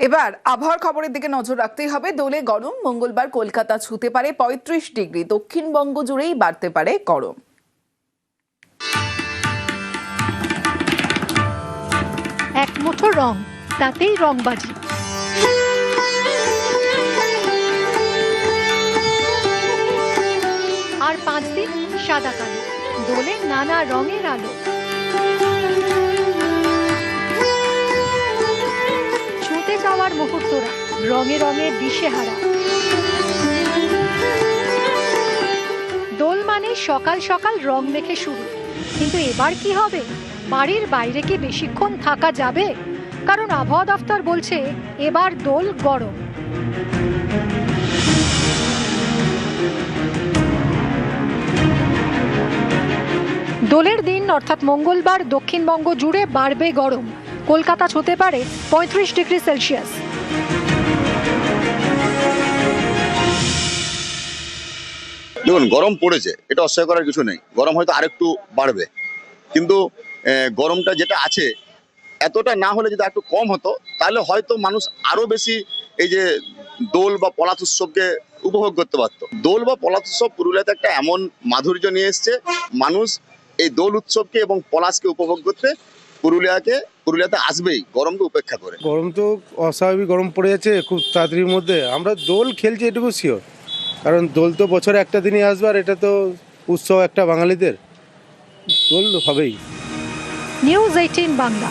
এবার আবহাওয়ার খবরের দিকে নজর রাখতেই হবে। দোলে গরম, মঙ্গলবার কলকাতা ছুঁতে পারে ৩৫ ডিগ্রি, দক্ষিণবঙ্গ জুড়েই বাড়তে পারে গরম। এক মুঠো রং, তাতেই রংবাজি। আর 5 দিন সাদা কালো, দোলে নানা রঙের আলো। ছুঁতে যাওয়ার মুহূর্তরা রঙে রঙে দিশেহারা। দোল মানে সকাল সকাল রং মেখে শুরু, কিন্তু এবার কি হবে? বাড়ির বাইরে কি বেশিক্ষণ থাকা যাবে? কারণ আবহাওয়া দফতর বলছে এবার দোল গরম। দোলের দিন অর্থাৎ মঙ্গলবার দক্ষিণবঙ্গ জুড়ে বাড়বে গরম। কলকাতা ছুঁতে পারে ৩৫ ডিগ্রি সেলসিয়াস। দেখুন, গরম পড়েছে, এটা অস্বীকার করার কিছু নেই। গরম হয়তো আরেকটু বাড়বে, কিন্তু গরমটা যেটা আছে এতটা না হলে যদি একটু কম হতো, তাহলে হয়তো মানুষ আরো বেশি এই যে দোল বা পলাশ উৎসবকে উপভোগ করতে পারতো। দোল বা পলাশ উৎসব পুরুলিয়াতে একটা এমন মাধুর্য নিয়ে এসছে, মানুষ এই দোল উৎসবকে এবং পলাশকে উপভোগ করতে পুরুলিয়াতে আসবেই, গরমকে উপেক্ষা করে। গরম তো অস্বাভাবিক গরম পড়ে যাচ্ছে খুব তাড়াতাড়ির মধ্যে। আমরা দোল খেলছি এটুকু শিওর, কারণ দোল তো বছরে একটা দিনই আসবে, আর এটা তো উৎসব একটা বাঙালিদের, দোল হবেই। নিউজ 18 বাংলা।